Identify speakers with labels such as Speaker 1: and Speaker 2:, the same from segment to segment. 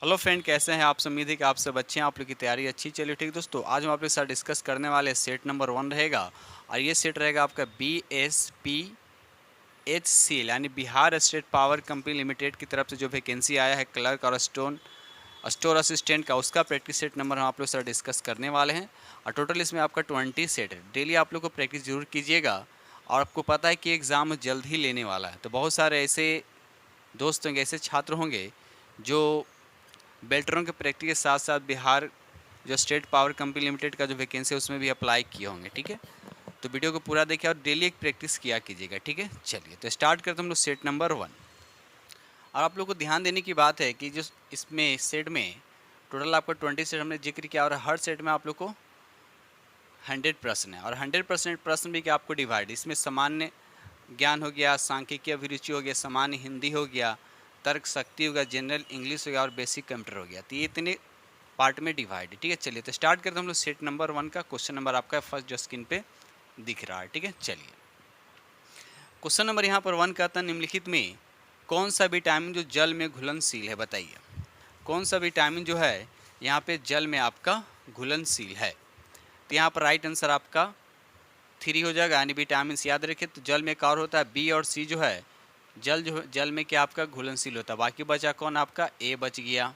Speaker 1: Hello friend, कैसे हैं आप सब। उम्मीद है कि आप सब अच्छे हैं, आप लोग की तैयारी अच्छी चलिए। ठीक दोस्तों, आज हम आप लोग के साथ डिस्कस करने वाले सेट नंबर 1 रहेगा और ये सेट रहेगा आपका BSPHC यानी Bihar state power company limited की तरफ से जो वैकेंसी आया है क्लर्क और स्टोर असिस्टेंट का, उसका प्रैक्टिस सेट नंबर हम आप लोग के साथ डिस्कस करने वाले हैं। और टोटल इसमें आपका 20 सेट है। डेली आप लोग को प्रैक्टिस जरूर कीजिएगा और आपको पता है कि एग्ज़ाम जल्द ही लेने वाला है, तो बहुत सारे ऐसे दोस्त होंगे, ऐसे छात्र होंगे जो बेल्टरों के प्रैक्टिस के साथ साथ बिहार जो स्टेट पावर कंपनी लिमिटेड का जो वैकेंसी है उसमें भी अप्लाई किए होंगे। ठीक है, तो वीडियो को पूरा देखिए और डेली एक प्रैक्टिस किया कीजिएगा। ठीक है, चलिए तो स्टार्ट करते हम लोग सेट नंबर 1। और आप लोग को ध्यान देने की बात है कि जो इसमें सेट में टोटल आपका 20 सेट हमने जिक्र किया और हर सेट में आप लोग को 100 प्रश्न है और 100% प्रश्न भी क्या आपको डिवाइड, इसमें सामान्य ज्ञान हो गया, सांख्यिकी अभिरुचि हो गया, सामान्य हिंदी हो गया, तर्क शक्ति हो गया, जनरल इंग्लिश हो गया और बेसिक कंप्यूटर हो गया। तो ये इतने पार्ट में डिवाइड है। ठीक है, चलिए तो स्टार्ट करते हैं हम लोग सेट नंबर 1 का। क्वेश्चन नंबर आपका फर्स्ट जो स्क्रीन पे दिख रहा है। ठीक है, चलिए क्वेश्चन नंबर यहाँ पर 1 कहता है निम्नलिखित में कौन सा विटामिन जो जल में घुलनशील है, बताइए कौन सा विटामिन जो है यहाँ पे जल में आपका घुलनशील है। तो यहाँ पर राइट आंसर आपका 3 हो जाएगा, यानी विटामिन सी। याद रखिए, तो जल में एक और होता है बी और सी जो है जल में क्या आपका घुलनशील होता है। बाकी बचा कौन, आपका ए बच गया,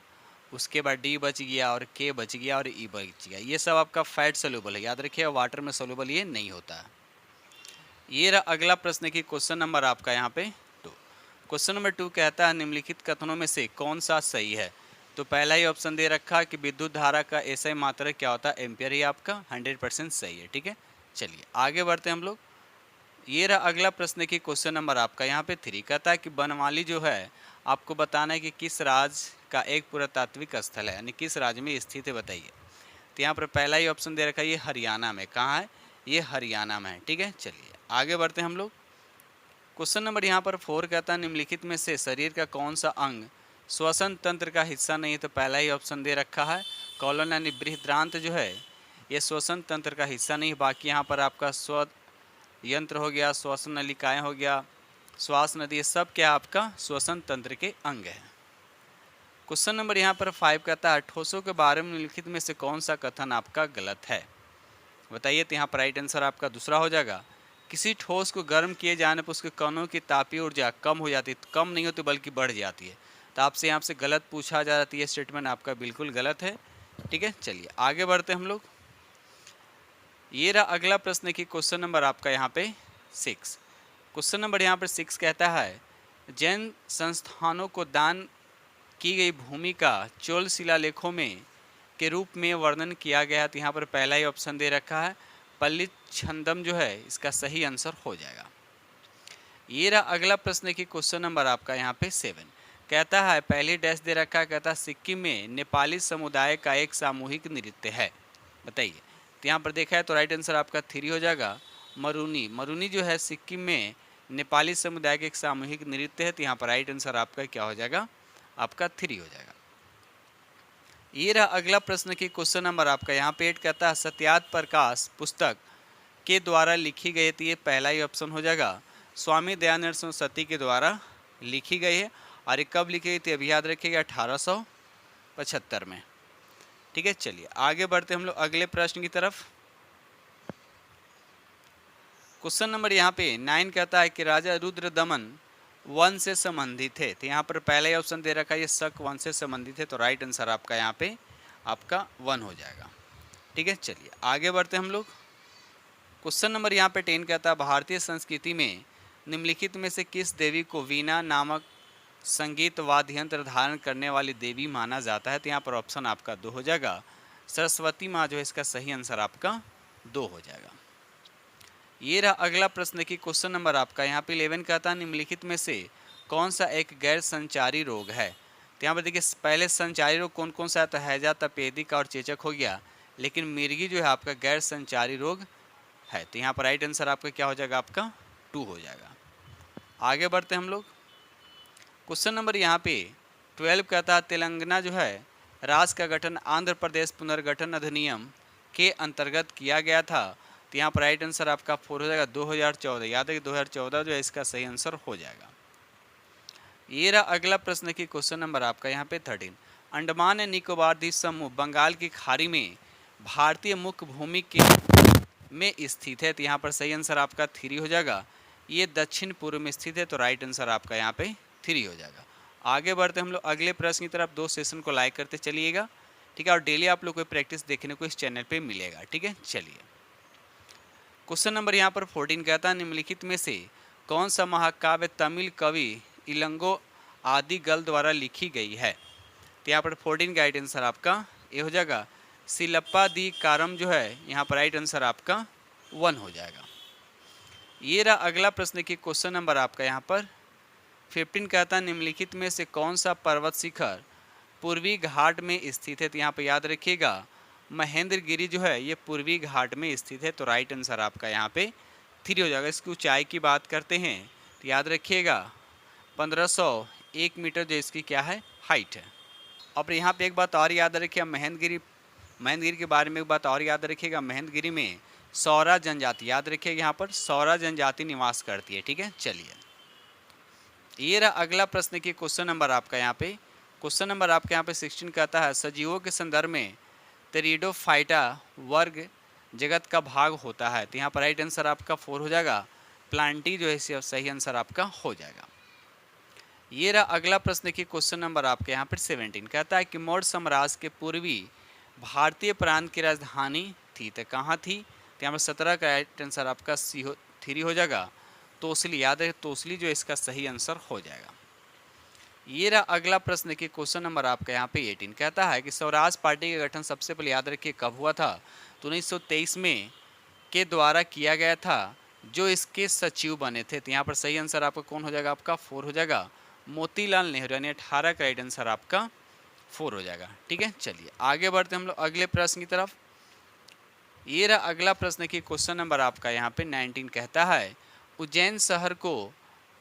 Speaker 1: उसके बाद डी बच गया और के बच गया और ई बच गया। ये सब आपका फैट सोल्यूबल है, याद रखिए, वाटर में सोल्यूबल ये नहीं होता है। ये रहा अगला प्रश्न की क्वेश्चन नंबर आपका यहाँ पे 2। क्वेश्चन नंबर 2 कहता है निम्नलिखित कथनों में से कौन सा सही है। तो पहला ही ऑप्शन दे रखा है कि विद्युत धारा का एसआई मात्रक क्या होता है, एम्पियर। ही आपका 100% सही है। ठीक है, चलिए आगे बढ़ते हैं हम लोग। ये रहा अगला प्रश्न की क्वेश्चन नंबर आपका यहाँ पे 3 कहता है कि बनवाली जो है आपको बताना है कि किस राज्य का एक पुरातात्विक स्थल है, यानी किस राज्य में स्थित है, बताइए। तो यहाँ पर पहला ही ऑप्शन दे रखा है ये हरियाणा में। कहाँ है, ये हरियाणा में है। ठीक है, चलिए आगे बढ़ते हैं हम लोग। क्वेश्चन नंबर यहाँ पर 4 कहता है निम्नलिखित में से शरीर का कौन सा अंग श्वसन तंत्र का हिस्सा नहीं है। तो पहला ही ऑप्शन दे रखा है कॉलन यानी बृहदान्त्र जो है ये श्वसन तंत्र का हिस्सा नहीं है। बाकी यहाँ पर आपका स्व यंत्र हो गया, श्वसन नलिकाएं हो गया, श्वास नदी, ये सब क्या आपका श्वसन तंत्र के अंग है। क्वेश्चन नंबर यहाँ पर 5 कहता है ठोसों के बारे में निम्नलिखित में से कौन सा कथन आपका गलत है, बताइए। तो यहाँ पर राइट आंसर आपका दूसरा हो जाएगा। किसी ठोस को गर्म किए जाने पर उसके कणों की तापीय ऊर्जा कम हो जाती है, कम नहीं होती बल्कि बढ़ जाती है। तो आपसे यहाँ से गलत पूछा जा रहा है, ये स्टेटमेंट आपका बिल्कुल गलत है। ठीक है, चलिए आगे बढ़ते हम लोग। ये रहा अगला प्रश्न की क्वेश्चन नंबर आपका यहाँ पे 6। क्वेश्चन नंबर यहाँ पर 6 कहता है जैन संस्थानों को दान की गई भूमि का चोल शिलालेखों में के रूप में वर्णन किया गया है। तो यहाँ पर पहला ही ऑप्शन दे रखा है पल्ली छंदम जो है इसका सही आंसर हो जाएगा। ये रहा अगला प्रश्न की क्वेश्चन नंबर आपका यहाँ पे 7 कहता है पहली डैश दे रखा है, कहता है सिक्किम में नेपाली समुदाय का एक सामूहिक नृत्य है, बताइए। तो यहाँ पर देखा है तो राइट आंसर आपका 3 हो जाएगा मरूनी। मरूनी जो है सिक्किम में नेपाली समुदाय का एक सामूहिक नृत्य है। तो यहाँ पर राइट आंसर आपका क्या हो जाएगा, आपका 3 हो जाएगा। ये रहा अगला प्रश्न की क्वेश्चन नंबर आपका यहाँ पे 8 कहता है सत्यात प्रकाश पुस्तक के द्वारा लिखी गई। तो ये पहला ही ऑप्शन हो जाएगा स्वामी दयानंद सरस्वती के द्वारा लिखी गई है। और ये कब लिखी गई थी, अभी याद रखिएगा 1875 में। ठीक है, चलिए आगे बढ़ते हम लोग अगले प्रश्न की तरफ। क्वेश्चन नंबर यहाँ पे 9 कहता है कि राजा रुद्र दमन वन से संबंधित है। तो यहाँ पर पहला ही ऑप्शन दे रखा है ये शक वन से संबंधित है। तो राइट आंसर आपका यहाँ पे आपका 1 हो जाएगा। ठीक है, चलिए आगे बढ़ते हम लोग। क्वेश्चन नंबर यहाँ पे 10 कहता है भारतीय संस्कृति में निम्नलिखित में से किस देवी को वीणा नामक संगीत वाद्य यंत्र धारण करने वाली देवी माना जाता है। तो यहाँ पर ऑप्शन आपका 2 हो जाएगा सरस्वती माँ जो है इसका सही आंसर आपका 2 हो जाएगा। ये रहा अगला प्रश्न की क्वेश्चन नंबर आपका यहाँ पे 11 कहता है निम्नलिखित में से कौन सा एक गैर संचारी रोग है। तो यहाँ पर देखिए पहले संचारी रोग कौन कौन सा है, तो हैजा, तपेदिक और चेचक हो गया, लेकिन मिर्गी जो है आपका गैर संचारी रोग है। तो यहाँ पर राइट आंसर आपका क्या हो जाएगा, आपका 2 हो जाएगा। आगे बढ़ते हम लोग। क्वेश्चन नंबर यहाँ पे 12 कहता है तेलंगाना जो है राज्य का गठन आंध्र प्रदेश पुनर्गठन अधिनियम के अंतर्गत किया गया था। तो यहाँ पर राइट आंसर आपका 4 हो जाएगा 2014। याद है कि 2014 जो है इसका सही आंसर हो जाएगा। ये रहा अगला प्रश्न की क्वेश्चन नंबर आपका यहाँ पे 13 अंडमान एंड निकोबार द्वीप समूह बंगाल की खाड़ी में भारतीय मुख्य भूमि के में स्थित है। तो यहाँ पर सही आंसर आपका 3 हो जाएगा। ये दक्षिण पूर्व में स्थित है, तो राइट आंसर आपका यहाँ पे 3 हो जाएगा। आगे बढ़ते हम लोग अगले प्रश्न की तरफ। 2 सेशन को लाइक करते चलिएगा, ठीक है, और डेली आप लोग को प्रैक्टिस देखने को इस चैनल पे मिलेगा, ठीक है। चलिए क्वेश्चन नंबर यहाँ पर 14 कहता है, निम्नलिखित में से कौन सा महाकाव्य तमिल कवि इलंगो आदिगल द्वारा लिखी गई है। तो यहाँ पर 14 का राइट आंसर आपका ये हो जाएगा, सिलप्पा दी कारम जो है यहाँ पर राइट आंसर आपका 1 हो जाएगा। ये रहा अगला प्रश्न की क्वेश्चन नंबर आपका यहाँ पर 15 कहता है, निम्नलिखित में से कौन सा पर्वत शिखर पूर्वी घाट में स्थित है। तो यहाँ पर याद रखिएगा महेंद्रगिरी जो है ये पूर्वी घाट में स्थित है, तो राइट आंसर आपका यहाँ पे 3 हो जाएगा। इसकी ऊंचाई की बात करते हैं तो याद रखिएगा 1501 मीटर जो इसकी क्या है हाइट है। और यहाँ पे एक बात और याद रखिएगा, महेंद्रगिरी के बारे में एक बात और याद रखिएगा, महेंद्रगिरी में सौरा जनजाति, याद रखिएगा यहाँ पर सौरा जनजाति निवास करती है, ठीक है। चलिए ये रहा अगला प्रश्न की क्वेश्चन नंबर आपका यहाँ पे। क्वेश्चन नंबर आपके यहाँ पे 16 कहता है, सजीवों के संदर्भ में टेरिडोफाइटा वर्ग जगत का भाग होता है। तो यहाँ पर राइट आंसर आपका 4 हो जाएगा। प्लांटी जो है सही आंसर आपका हो जाएगा। ये रहा अगला प्रश्न की क्वेश्चन नंबर आपके यहाँ पर 17 कहता है कि मौर्य साम्राज्य के पूर्वी भारतीय प्रांत की राजधानी थी, तो कहाँ थी। तो यहाँ पर 17 का राइट आंसर आपका 3 हो जाएगा। तोसली, याद है तोसली जो इसका सही आंसर हो जाएगा। ये रहा अगला प्रश्न की क्वेश्चन नंबर आपका यहाँ पे 18 कहता है कि स्वराज पार्टी का गठन सबसे पहले याद रखिए कब हुआ था। तो 1923 में के द्वारा किया गया था, जो इसके सचिव बने थे। तो यहाँ पर सही आंसर आपका कौन हो जाएगा, आपका 4 हो जाएगा। मोतीलाल नेहरू, यानी 18 का राइट आंसर आपका 4 हो जाएगा, ठीक है। चलिए आगे बढ़ते हम लोग अगले प्रश्न की तरफ। ये रहा अगला प्रश्न की क्वेश्चन नंबर आपका यहाँ पे 19 कहता है, उज्जैन शहर को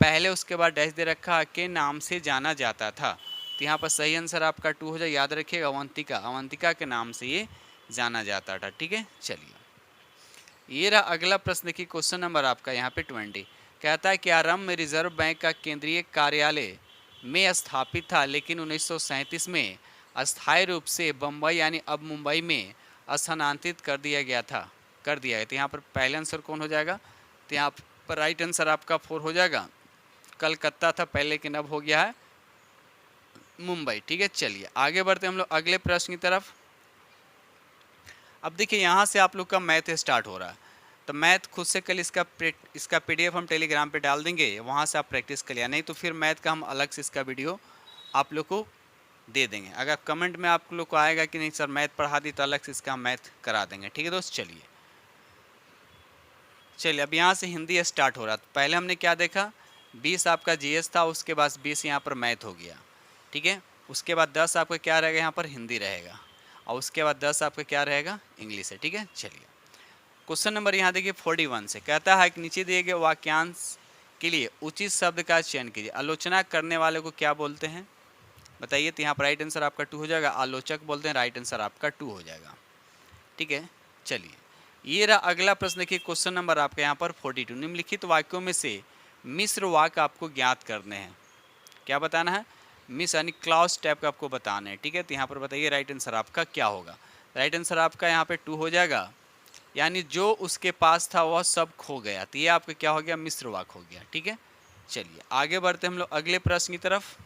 Speaker 1: पहले उसके बाद डैश दे रखा के नाम से जाना जाता था। तो यहाँ पर सही आंसर आपका 2 हो जाए। याद रखिएगा अवंतिका के नाम से ये जाना जाता था, ठीक है। चलिए ये रहा अगला प्रश्न की क्वेश्चन नंबर आपका यहाँ पे 20 कहता है कि आरंभ में रिजर्व बैंक का केंद्रीय कार्यालय में स्थापित था, लेकिन 1937 में अस्थायी रूप से बम्बई यानी अब मुंबई में स्थानांतरित कर दिया गया। तो यहाँ पर पहले आंसर कौन हो जाएगा। तो यहाँ पर राइट आंसर आपका 4 हो जाएगा। कलकत्ता था पहले, लेकिन अब हो गया है मुंबई, ठीक है। चलिए आगे बढ़ते हम लोग अगले प्रश्न की तरफ। अब देखिए यहाँ से आप लोग का मैथ स्टार्ट हो रहा है, तो मैथ खुद से कल इसका PDF हम टेलीग्राम पे डाल देंगे, वहाँ से आप प्रैक्टिस कर लिया, नहीं तो फिर मैथ का हम अलग से इसका वीडियो आप लोग को दे देंगे। अगर कमेंट में आप लोग को आएगा कि नहीं सर मैथ पढ़ा दी, तो अलग से इसका हम मैथ करा देंगे, ठीक है दोस्त। चलिए अब यहाँ से हिंदी स्टार्ट हो रहा। तो पहले हमने क्या देखा, 20 आपका GS था, उसके बाद 20 यहाँ पर मैथ हो गया, ठीक है। उसके बाद 10 आपका क्या रहेगा, यहाँ पर हिंदी रहेगा, और उसके बाद 10 आपका क्या रहेगा, इंग्लिश है, ठीक है। चलिए क्वेश्चन नंबर यहाँ देखिए 41 से कहता है कि नीचे दिए गए वाक्यांश के लिए उचित शब्द का चयन कीजिए। आलोचना करने वाले को क्या बोलते हैं बताइए। तो यहाँ पर राइट आंसर आपका 2 हो जाएगा। आलोचक बोलते हैं, राइट आंसर आपका 2 हो जाएगा, ठीक है। चलिए ये रहा अगला प्रश्न की क्वेश्चन नंबर आपका यहाँ पर 42 निम्नलिखित वाक्यों में से मिश्र वाक्य आपको ज्ञात करने हैं। क्या बताना है, मिस यानी क्लॉज टाइप का आपको बताना है, ठीक है। तो यहाँ पर बताइए राइट आंसर आपका क्या होगा। राइट आंसर आपका यहाँ पे 2 हो जाएगा, यानी जो उसके पास था वह सब खो गया। तो ये आपका क्या हो गया, मिश्र वाक्य हो गया, ठीक है। चलिए आगे बढ़ते हम लोग अगले प्रश्न की तरफ।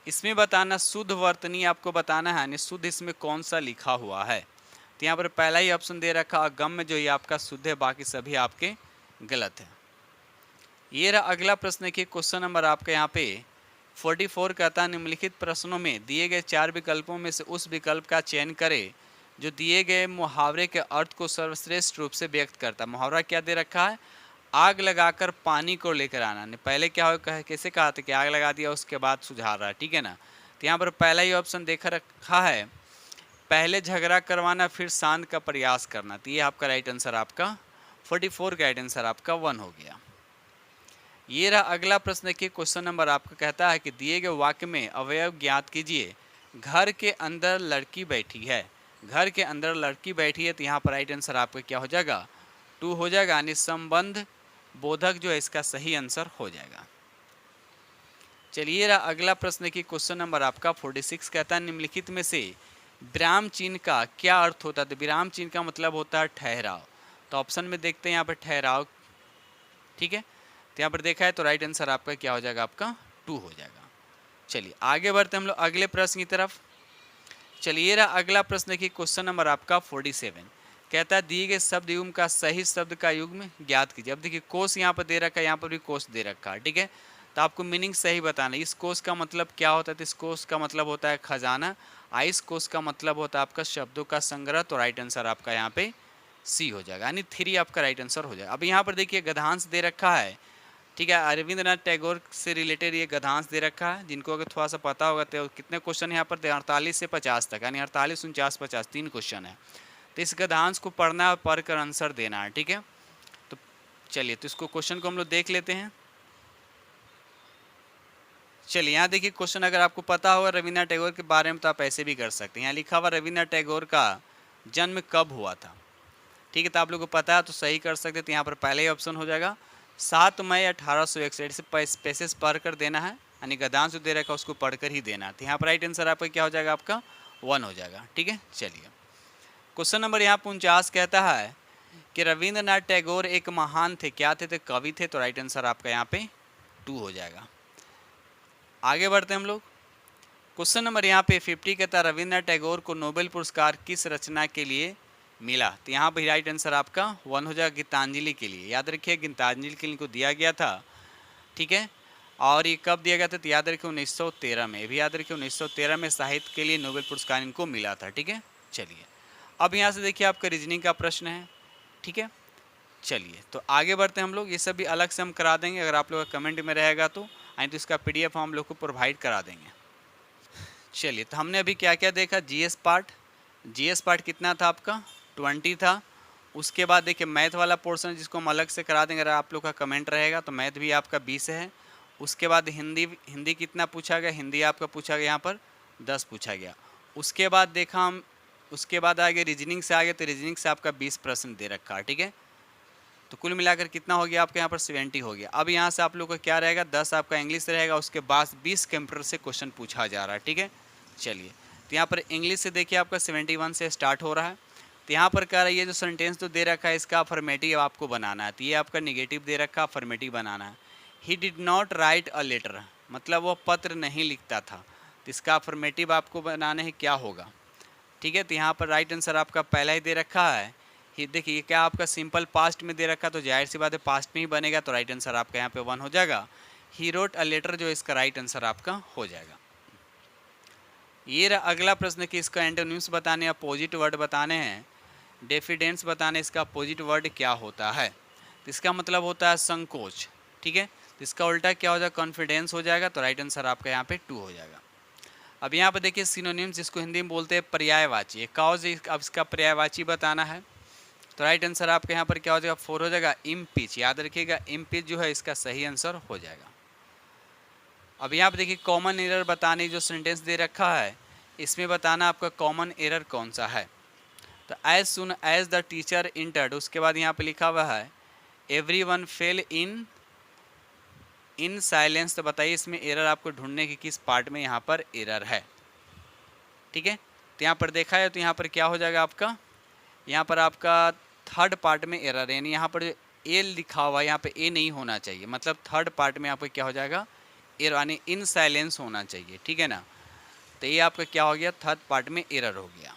Speaker 1: इसमें बताना शुद्ध वर्तनी आपको बताना है, यानी शुद्ध इसमें कौन सा लिखा हुआ है। तो यहाँ पर पहला ही ऑप्शन दे रखा अगम्य, जो ये आपका शुद्ध है, बाकी सभी आपके गलत है। ये रहा अगला प्रश्न की क्वेश्चन नंबर आपका यहाँ पे 44 कहता है निम्नलिखित प्रश्नों में दिए गए 4 विकल्पों में से उस विकल्प का चयन करें जो दिए गए मुहावरे के अर्थ को सर्वश्रेष्ठ रूप से व्यक्त करता है। मुहावरा क्या दे रखा है, आग लगाकर पानी को लेकर आना। पहले क्या हो कैसे कहा था कि आग लगा दिया उसके बाद सुधार रहा है, ठीक है ना। तो यहाँ पर पहला ही ऑप्शन देखा रखा है, पहले झगड़ा करवाना फिर शांत का प्रयास करना। तो ये आपका राइट आंसर आपका 44 का राइट आंसर आपका 1 हो गया। ये रहा अगला प्रश्न के क्वेश्चन नंबर आपका कहता है कि दिए गए वाक्य में अवयव ज्ञात कीजिए। घर के अंदर लड़की बैठी है, घर के अंदर लड़की बैठी है। तो यहाँ पर राइट आंसर आपका क्या हो जाएगा, 2 हो जाएगा, यानी संबंध बोधक जो है इसका सही आंसर हो जाएगा। चलिए रहा अगला प्रश्न की क्वेश्चन नंबर आपका 46 कहता है निम्नलिखित में से विराम चिन्ह का क्या अर्थ होता है। तो विराम चिन्ह का मतलब होता है ठहराव। तो ऑप्शन में देखते हैं यहाँ पर ठहराव, ठीक है। तो यहाँ पर देखा है तो राइट आंसर आपका क्या हो जाएगा, आपका 2 हो जाएगा। चलिए आगे बढ़ते हम लोग अगले प्रश्न की तरफ। चलिए रहा अगला प्रश्न की क्वेश्चन नंबर आपका 47 कहता है दिए गए शब्द युग्म का सही शब्द का युग्म ज्ञात कीजिए। अब देखिए कोष यहाँ पर दे रखा है, यहाँ पर भी कोष दे रखा है, ठीक है। तो आपको मीनिंग सही बताना है। इस कोष का मतलब क्या होता है, तो इस कोष का मतलब होता है खजाना। इस कोष का मतलब होता है आपका शब्दों का संग्रह। तो राइट आंसर आपका यहाँ पे सी हो जाएगा, यानी 3 आपका राइट आंसर हो जाएगा। अब यहाँ पर देखिए गद्यांश दे रखा है, ठीक है। रविंद्रनाथ टैगोर से रिलेटेड ये गद्यांश दे रखा है, जिनको अगर थोड़ा सा पता होगा तो कितने क्वेश्चन है यहाँ पर 48 से 50 तक, यानी 48, 49, 50 3 क्वेश्चन है। तो इस गद्यांश को पढ़ना है, पढ़ कर आंसर देना है, ठीक है। तो चलिए तो इसको क्वेश्चन को हम लोग देख लेते हैं। चलिए यहाँ देखिए क्वेश्चन अगर आपको पता होगा रविन्द्रनाथ टैगोर के बारे में तो आप ऐसे भी कर सकते हैं। यहाँ लिखा हुआ रविन्द्रनाथ टैगोर का जन्म कब हुआ था, ठीक है। तो आप लोगों को पता है तो सही कर सकते हैं। तो यहाँ पर पहले ही ऑप्शन हो जाएगा 7 मई 1861 से पैसेज पढ़ कर देना है, यानी गद्यांश जो दे रखा है उसको पढ़कर ही देना है। तो यहाँ पर राइट आंसर आपका क्या हो जाएगा, आपका 1 हो जाएगा, ठीक है। चलिए क्वेश्चन नंबर यहाँ 49 कहता है कि रविंद्रनाथ टैगोर एक महान थे, क्या थे, तो कवि थे। तो राइट आंसर आपका यहाँ पे 2 हो जाएगा। आगे बढ़ते हैं हम लोग। क्वेश्चन नंबर यहाँ पे 50 कहता है रविंद्रनाथ टैगोर को नोबेल पुरस्कार किस रचना के लिए मिला। तो यहाँ पर राइट आंसर आपका 1 हो जाएगा, गीतांजलि के लिए। याद रखिए गीतांजलि के लिए इनको दिया गया था, ठीक है। और ये कब दिया गया था, तो याद रखिए 1913 में, भी याद रखिए 1913 में साहित्य के लिए नोबेल पुरस्कार इनको मिला था, ठीक है। चलिए अब यहाँ से देखिए आपका रीजनिंग का प्रश्न है, ठीक है। चलिए तो आगे बढ़ते हैं हम लोग। ये सब भी अलग से हम करा देंगे, अगर आप लोग का कमेंट में रहेगा तो तो इसका PDF हम लोग को प्रोवाइड करा देंगे। चलिए तो हमने अभी क्या क्या देखा, GS पार्ट कितना था आपका 20 था। उसके बाद देखिए मैथ वाला पोर्शन जिसको हम अलग से करा देंगे, अगर आप लोग का कमेंट रहेगा तो मैथ भी आपका 20 है। उसके बाद हिंदी कितना पूछा गया, हिंदी आपका पूछा गया यहाँ पर 10 पूछा गया। उसके बाद देखा हम, उसके बाद आगे रीजनिंग से आगे, तो रीजनिंग से आपका 20 प्रश्न दे रखा है, ठीक है। तो कुल मिलाकर कितना हो गया आपका यहाँ पर 70 हो गया। अब यहाँ से आप लोग का क्या रहेगा, 10 आपका इंग्लिश रहेगा, उसके बाद 20 कंप्यूटर से क्वेश्चन पूछा जा रहा है, ठीक है। चलिए तो यहाँ पर इंग्लिश से देखिए आपका 71 से स्टार्ट हो रहा है। तो यहाँ पर कह रहा है ये जो सेंटेंस तो दे रखा है इसका अफर्मेटिव आपको बनाना है। तो ये आपका निगेटिव दे रखा है, अफर्मेटिव बनाना है। He did not write a letter, मतलब वो पत्र नहीं लिखता था। तो इसका अफर्मेटिव आपको बनाने हैं, क्या होगा, ठीक है। तो यहाँ पर राइट आंसर आपका पहला ही दे रखा है। ही देखिए क्या आपका सिंपल पास्ट में दे रखा, तो जाहिर सी बात है पास्ट में ही बनेगा। तो राइट आंसर आपका यहाँ पे 1 हो जाएगा। ही रोट अ लेटर जो इसका राइट आंसर आपका हो जाएगा। ये रहा अगला प्रश्न कि इसका एंटोनिम्स बताने, अपोजिट वर्ड बताने हैं, डेफिडेंस बताने, इसका अपोजिट वर्ड क्या होता है। तो इसका मतलब होता है संकोच, ठीक है। तो इसका उल्टा क्या हो जाएगा, कॉन्फिडेंस हो जाएगा। तो राइट आंसर आपका यहाँ पे 2 हो जाएगा। अब यहाँ पर देखिए सिनोनिम्स जिसको हिंदी में बोलते हैं पर्यायवाची, काउज, अब इसका पर्यायवाची बताना है। तो राइट आंसर आपके यहाँ पर क्या हो जाएगा, 4 हो जाएगा। इम्पीच, याद रखिएगा इम्पीच जो है इसका सही आंसर हो जाएगा। अब यहाँ पर देखिए कॉमन एरर बताने जो सेंटेंस दे रखा है, इसमें बताना आपका कॉमन एरर कौन सा है। तो as soon as the teacher entered, उसके बाद यहाँ पे लिखा हुआ है एवरीवन फेल इन साइलेंस। तो बताइए इसमें एरर आपको ढूंढने की किस पार्ट में यहाँ पर एरर है, ठीक है। तो यहाँ पर देखा है तो यहाँ पर क्या हो जाएगा आपका, यहाँ पर आपका थर्ड पार्ट में एरर है, यानी यहाँ पर ए लिखा हुआ है, यहाँ पे ए नहीं होना चाहिए, मतलब थर्ड पार्ट में आपका क्या हो जाएगा, एरर, यानी इन साइलेंस होना चाहिए, ठीक है ना। तो ये आपका क्या हो गया, थर्ड पार्ट में एरर हो गया।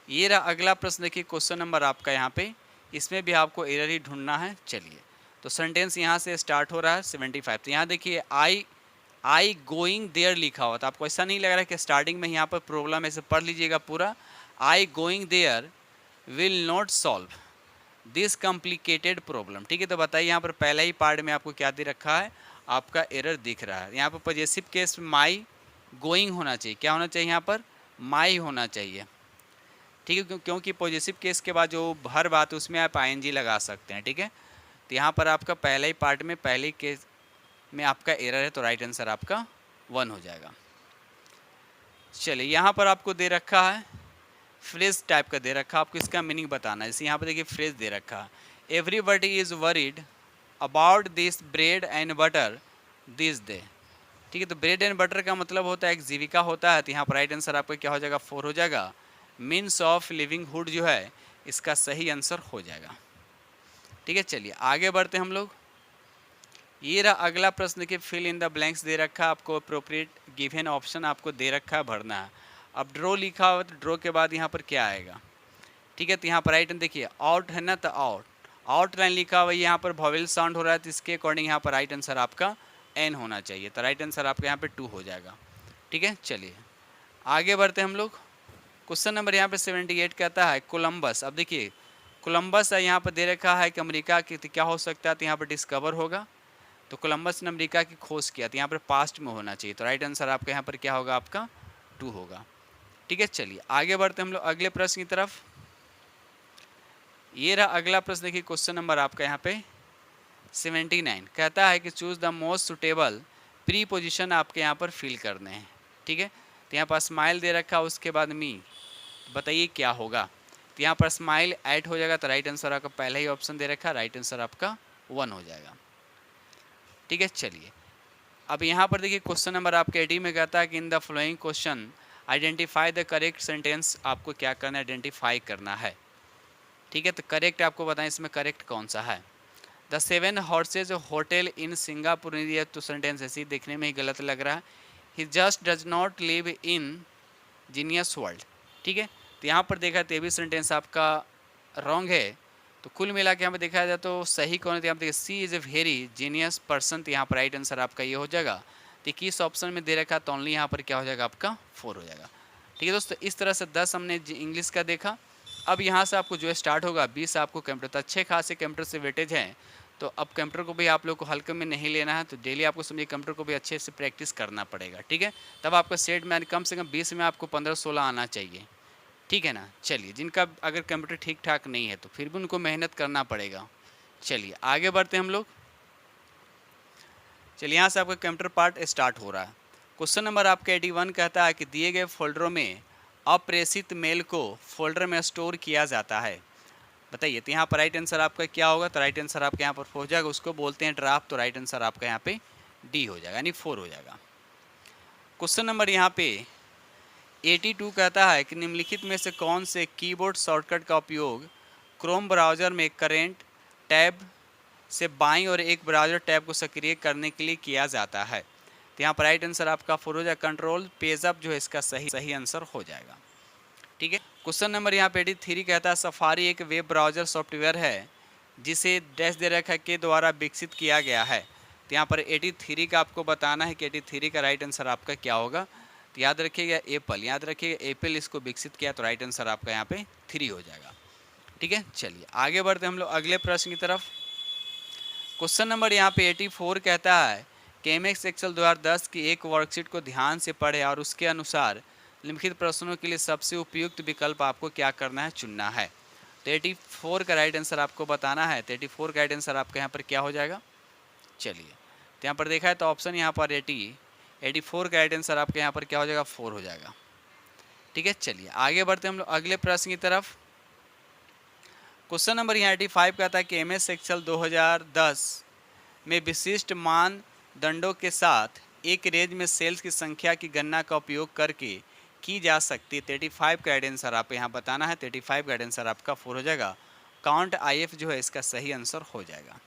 Speaker 1: ये रहा अगला प्रश्न देखिए क्वेश्चन नंबर आपका यहाँ पे, इसमें भी आपको एरर ही ढूंढना है। चलिए तो सेंटेंस यहाँ से स्टार्ट हो रहा है 75। तो यहाँ देखिए आई गोइंग देयर लिखा हुआ था, आपको ऐसा नहीं लग रहा है कि स्टार्टिंग में यहाँ पर प्रॉब्लम, ऐसे पढ़ लीजिएगा पूरा। I going there will not solve this complicated problem, ठीक है। तो बताइए यहाँ पर पहला ही पार्ट में आपको क्या दे रखा है, आपका एरर दिख रहा है। यहाँ पर पॉजिटिव केस माई गोइंग होना चाहिए, क्या होना चाहिए यहाँ पर, माई होना चाहिए, ठीक है, क्योंकि पॉजिटिव केस के बाद जो हर बात उसमें आप ING लगा सकते हैं, ठीक है। तो यहाँ पर आपका पहले ही पार्ट में पहले केस में आपका एरर है, तो राइट आंसर आपका 1 हो जाएगा। चलिए यहाँ पर आपको दे रखा है फ्रेज टाइप का दे रखा, आपको इसका मीनिंग बताना है। जैसे यहाँ पर देखिए फ्रेज दे रखा है, everybody is worried about this bread and butter this day. ठीक है। तो ब्रेड एंड बटर का मतलब होता है एक जीविका होता है, तो यहाँ पर राइट आंसर आपका क्या हो जाएगा 4 हो जाएगा। मीन्स ऑफ लिविंगहुड जो है इसका सही आंसर हो जाएगा। ठीक है, चलिए आगे बढ़ते हैं हम लोग। ये रहा अगला प्रश्न के फिल इन द ब्लैंक्स दे रखा है आपको, अप्रोप्रिएट गिवन ऑप्शन आपको दे रखा है, भरना है। अब ड्रॉ लिखा हुआ तो ड्रॉ के बाद यहाँ पर क्या आएगा। ठीक है, तो यहाँ पर राइट देखिए आउट है ना, तो आउट लाइन लिखा हुआ है, यहाँ पर वॉवेल साउंड हो रहा है, तो इसके अकॉर्डिंग यहाँ पर राइट आंसर आपका एन होना चाहिए, तो राइट आंसर आपका यहाँ पे 2 हो जाएगा। ठीक है, चलिए आगे बढ़ते हैं हम लोग। क्वेश्चन नंबर यहाँ पे 78 कहता है कोलंबस। अब देखिए कोलंबस यहाँ पर दे रखा है कि अमेरिका की, तो क्या हो सकता है, तो यहाँ पर डिस्कवर होगा। तो कोलंबस ने अमेरिका की खोज किया, तो यहाँ पर पास्ट में होना चाहिए, तो राइट आंसर आपका यहाँ पर क्या होगा, आपका 2 होगा। ठीक है, चलिए आगे बढ़ते हम लोग अगले प्रश्न की तरफ। ये रहा अगला प्रश्न, देखिए क्वेश्चन नंबर आपका यहाँ पे 79 कहता है कि choose the most suitable pre position आपके यहाँ पर फिल करने हैं। ठीक है, तो यहाँ पर स्माइल दे रखा है, उसके बाद मी, बताइए क्या होगा। तो यहाँ पर स्माइल ऐड हो जाएगा, तो राइट आंसर आपका पहला ही ऑप्शन दे रखा है, राइट आंसर आपका 1 हो जाएगा। ठीक है, चलिए अब यहाँ पर देखिए क्वेश्चन नंबर आपके 80 में कहता है कि in the following question identify the correct sentence, आपको क्या करना है, आइडेंटिफाई करना है। ठीक है, तो करेक्ट आपको बताएं इसमें करेक्ट कौन सा है। The 7 horse's hotel in Singapore, ये तो सेंटेंस ऐसी देखने में ही गलत लग रहा है। He just does not live in genius world. ठीक है, तो यहाँ पर देखा तो ये भी सेंटेंस आपका रॉन्ग है। तो कुल मिला के यहाँ पर देखा जाए तो सही कौन है, तो यहाँ पर देखिए she is a very genius person, तो यहाँ पर राइट आंसर आपका ये हो जाएगा। तो किस ऑप्शन में दे रखा तो ओनली यहाँ पर क्या हो जाएगा, आपका 4 हो जाएगा। ठीक है दोस्तों, इस तरह से 10 हमने इंग्लिश का देखा। अब यहाँ से आपको जो है स्टार्ट होगा 20 आपको कंप्यूटर, तो अच्छे खासे कंप्यूटर से वेटेज हैं। तो अब कंप्यूटर को भी आप लोग को हल्के में नहीं लेना है, तो डेली आपको समझिए कंप्यूटर को भी अच्छे से प्रैक्टिस करना पड़ेगा। ठीक है, तब आपका सेट में कम से कम 20 में आपको 15-16 आना चाहिए। ठीक है ना, चलिए जिनका अगर कंप्यूटर ठीक ठाक नहीं है तो फिर भी उनको मेहनत करना पड़ेगा। चलिए आगे बढ़ते हैं हम लोग। चलिए यहाँ से आपका कंप्यूटर पार्ट स्टार्ट हो रहा है। क्वेश्चन नंबर आपका 81 कहता है कि दिए गए फोल्डरों में अप्रेषित मेल को फोल्डर में स्टोर किया जाता है, बताइए। तो यहाँ पर राइट आंसर आपका क्या होगा, तो राइट आंसर आपके यहाँ पर हो जाएगा, उसको बोलते हैं ड्राफ्ट, तो राइट आंसर आपका यहाँ पे डी हो जाएगा, यानी 4 हो जाएगा। क्वेश्चन नंबर यहाँ पे 82 कहता है कि निम्नलिखित में से कौन से कीबोर्ड शॉर्टकट का उपयोग क्रोम ब्राउज़र में करेंट टैब से बाईं और एक ब्राउज़र टैब को सक्रिय करने के लिए किया जाता है। तो यहाँ पर राइट आंसर आपका 4 हो जाएगा, कंट्रोल पेज अप जो है इसका सही आंसर हो जाएगा। ठीक है, क्वेश्चन नंबर यहाँ पे 83 कहता है सफारी एक वेब ब्राउज़र सॉफ्टवेयर है जिसे डैश दे रखा के द्वारा विकसित किया गया है। तो यहाँ पर 83 का आपको बताना है कि 83 का राइट आंसर आपका क्या होगा। तो याद रखिएगा एप्पल, याद रखिएगा एप्पल इसको विकसित किया, तो राइट आंसर आपका यहाँ पे 3 हो जाएगा। ठीक है, चलिए आगे बढ़ते हम लोग अगले प्रश्न की तरफ। क्वेश्चन नंबर यहाँ पे 84 कहता है कि MS एक्सेल 2010 की एक वर्कशीट को ध्यान से पढ़े और उसके अनुसार निम्नलिखित प्रश्नों के लिए सबसे उपयुक्त विकल्प आपको क्या करना है, चुनना है। तो 84 का राइट आंसर आपको बताना है। तो 84 का राइट आंसर आपका यहाँ पर क्या हो जाएगा, चलिए तो यहाँ पर देखा है तो ऑप्शन यहाँ पर 84 का राइट आंसर आपके यहाँ पर क्या हो जाएगा, 4 हो जाएगा। ठीक है, चलिए आगे बढ़ते हम लोग अगले प्रश्न की तरफ। क्वेश्चन नंबर यहाँ 85 का था कि MS एक्सेल 2010 में विशिष्ट मानदंडों के साथ एक रेंज में सेल्स की संख्या की गणना का उपयोग करके की जा सकती है। 35 का राइट आंसर आपको यहाँ बताना है। 35 का राइट आंसर आपका 4 हो जाएगा, काउंट IF जो है इसका सही आंसर हो जाएगा।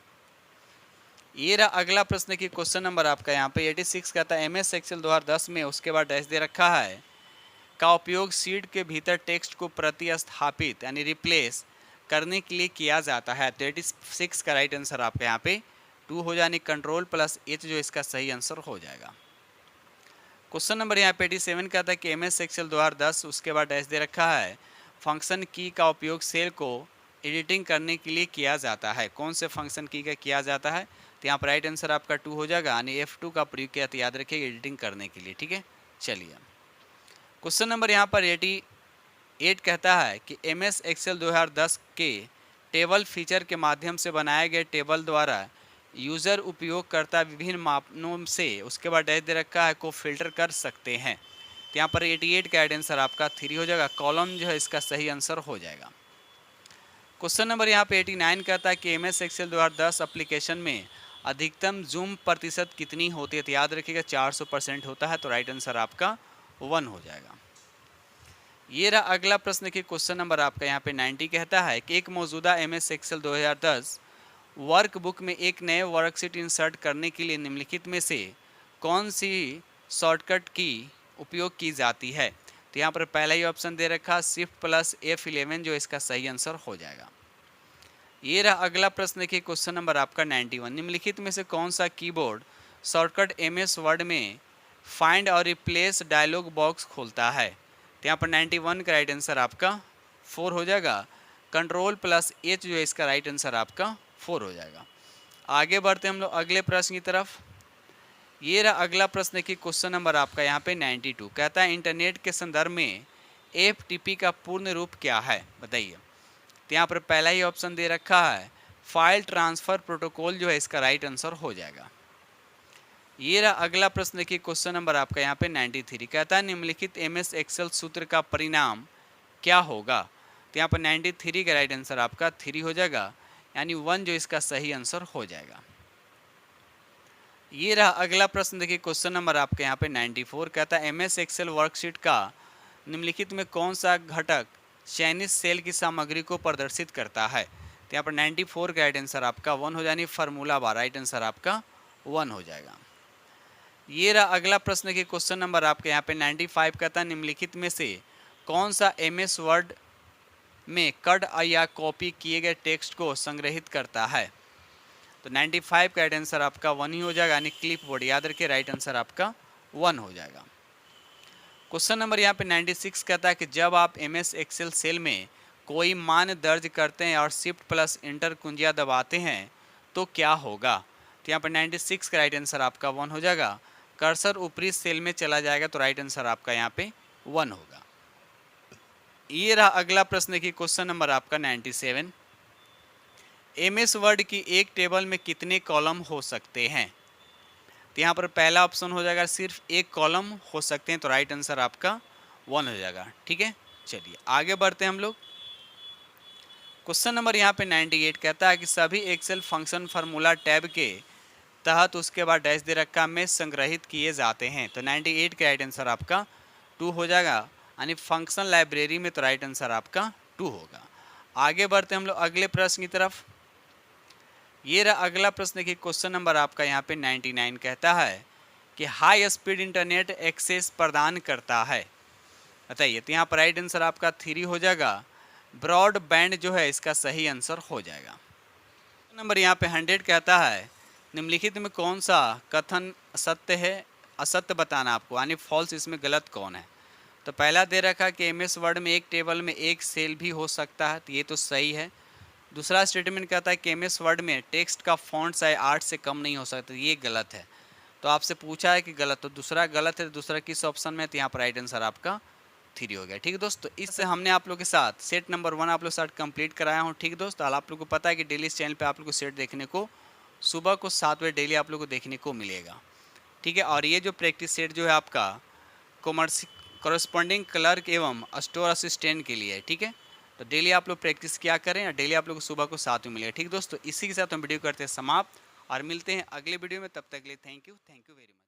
Speaker 1: ये रहा अगला प्रश्न की क्वेश्चन नंबर आपका यहाँ पे 86 का था MS एक्सेल 2010 में उसके बाद डैश दे रखा है का उपयोग शीट के भीतर टेक्स्ट को प्रतिस्थापित यानी रिप्लेस करने के लिए किया जाता है। 36 का राइट आंसर आपका यहाँ पे 2 हो जाने, कंट्रोल प्लस H जो इसका सही आंसर हो जाएगा। क्वेश्चन नंबर यहाँ पे 87 का था कि MS एक्सेल 2010 उसके बाद डैश दे रखा है फंक्शन की का उपयोग सेल को एडिटिंग करने के लिए किया जाता है, कौन से फंक्शन की का किया जाता है। तो यहाँ पर राइट आंसर आपका 2 हो जाएगा, यानी F2 का प्रयोग किया, तो याद रखिएगा एडिटिंग करने के लिए। ठीक है, चलिए क्वेश्चन नंबर यहाँ पर 88 कहता है कि MS एक्सेल 2010 के टेबल फीचर के माध्यम से बनाए गए टेबल द्वारा यूज़र उपयोगकर्ता विभिन्न मापनों से उसके बाद डैश दे रखा है को फिल्टर कर सकते हैं। तो यहाँ पर 88 का राइट आंसर आपका 3 हो जाएगा, कॉलम जो है इसका सही आंसर हो जाएगा। क्वेश्चन नंबर यहाँ पे 89 कहता है कि MS एक्सेल 2010 एप्लीकेशन में अधिकतम जूम प्रतिशत कितनी होती है? तो याद रखिएगा 400% होता है, तो राइट आंसर आपका 1 हो जाएगा। ये रहा अगला प्रश्न की क्वेश्चन नंबर आपका यहाँ पे 90 कहता है कि एक मौजूदा MS एक्सेल 2010 वर्कबुक में एक नए वर्कशीट इंसर्ट करने के लिए निम्नलिखित में से कौन सी शॉर्टकट की उपयोग की जाती है? तो यहाँ पर पहला ही ऑप्शन दे रखा Shift+F11 जो इसका सही आंसर हो जाएगा। ये रहा अगला प्रश्न की क्वेश्चन नंबर आपका 91, निम्नलिखित में से कौन सा कीबोर्ड शॉर्टकट MS वर्ड में फाइंड और रिप्लेस डायलॉग बॉक्स खोलता है? तो यहाँ पर 91 का राइट आंसर आपका 4 हो जाएगा। Ctrl+H जो है इसका राइट आंसर आपका 4 हो जाएगा। आगे बढ़ते हम लोग अगले प्रश्न की तरफ। ये रहा अगला प्रश्न की क्वेश्चन नंबर आपका यहाँ पे 92 कहता है इंटरनेट के संदर्भ में FTP का पूर्ण रूप क्या है? बताइए। तो यहाँ पर पहला ही ऑप्शन दे रखा है फाइल ट्रांसफर प्रोटोकॉल जो है इसका राइट आंसर हो जाएगा। ये रहा अगला प्रश्न की क्वेश्चन नंबर आपका यहाँ पे 93 कहता है निम्नलिखित MS एक्सेल सूत्र का परिणाम क्या होगा? तो यहाँ पर 93 का राइट आंसर आपका 3 हो जाएगा, यानी 1 जो इसका सही आंसर हो जाएगा। ये रहा अगला प्रश्न देखिए क्वेश्चन नंबर आपके यहाँ पे 94 कहता है MS एक्सेल वर्कशीट का निम्नलिखित में कौन सा घटक चयनित सेल की सामग्री को प्रदर्शित करता है? तो यहाँ पर 94 का राइट आंसर आपका 1 हो जाएगी, फार्मूला बार राइट आंसर आपका 1 हो जाएगा। ये रहा अगला प्रश्न के क्वेश्चन नंबर आपके यहाँ पे 95 कहता है निम्नलिखित में से कौन सा MS वर्ड में कट या कॉपी किए गए टेक्स्ट को संग्रहित करता है? तो 95 का राइट आंसर आपका 1 ही हो जाएगा, यानी क्लिप बोर्ड याद रखिए राइट आंसर आपका 1 हो जाएगा। क्वेश्चन नंबर यहाँ पे 96 कहता है कि जब आप MS एक्सेल सेल में कोई मान दर्ज करते हैं और Shift+Enter कुंजियाँ दबाते हैं तो क्या होगा? तो यहाँ पर 96 का राइट आंसर आपका 1 हो जाएगा। कर्सर ऊपरी सेल में चला जाएगा तो राइट आंसर आपका यहाँ पे 1 होगा। ये रहा अगला प्रश्न की क्वेश्चन नंबर आपका 97, MS वर्ड की एक टेबल में कितने कॉलम हो सकते हैं? तो यहाँ पर पहला ऑप्शन हो जाएगा सिर्फ एक कॉलम हो सकते हैं, तो राइट आंसर आपका 1 हो जाएगा। ठीक है, चलिए आगे बढ़ते हैं हम लोग। क्वेश्चन नंबर यहाँ पे 98 कहता है कि सभी एक्सेल फंक्शन फार्मूला टैब के तहत उसके बाद डैश दे रखा में संग्रहित किए जाते हैं। तो 98 का राइट आंसर आपका 2 हो जाएगा, यानी फंक्शन लाइब्रेरी में, तो राइट आंसर आपका 2 होगा। आगे बढ़ते हम लोग अगले प्रश्न की तरफ। ये रहा अगला प्रश्न की क्वेश्चन नंबर आपका यहाँ पे 99 कहता है कि हाई स्पीड इंटरनेट एक्सेस प्रदान करता है, बताइए। तो यहाँ पर राइट आंसर आपका 3 हो जाएगा। ब्रॉडबैंड जो है इसका सही आंसर हो जाएगा। नंबर यहाँ पे 100 कहता है निम्नलिखित में कौन सा कथन सत्य है, असत्य बताना आपको, यानी फॉल्स, इसमें गलत कौन है? तो पहला दे रखा कि MS वर्ड में एक टेबल में एक सेल भी हो सकता है, तो ये तो सही है। दूसरा स्टेटमेंट कहता है कि MS वर्ड में टेक्स्ट का फॉन्ट साइज 8 से कम नहीं हो सकता, ये गलत है। तो आपसे पूछा है कि गलत, तो दूसरा गलत है, दूसरा किस ऑप्शन में? तो यहाँ पर राइट आंसर आपका 3 हो गया। ठीक है दोस्तों, इससे हमने आप लोग के साथ सेट नंबर 1 आप लोग के साथ कंप्लीट कराया हूँ। ठीक है दोस्तों, आप लोग को पता है कि डेली इस चैनल पे आप लोग को सेट देखने को सुबह को 7 बजे डेली आप लोग को देखने को मिलेगा। ठीक है, और ये जो प्रैक्टिस सेट जो है आपका कॉरेस्पॉन्डिंग क्लर्क एवं स्टोर असिस्टेंट के लिए है। ठीक है, तो डेली आप लोग प्रैक्टिस क्या करें और डेली आप लोग को सुबह को 7 में मिलेगा। ठीक दोस्तों, इसी के साथ हम वीडियो करते हैं समाप्त और मिलते हैं अगले वीडियो में। तब तक के लिए थैंक यू वेरी मच।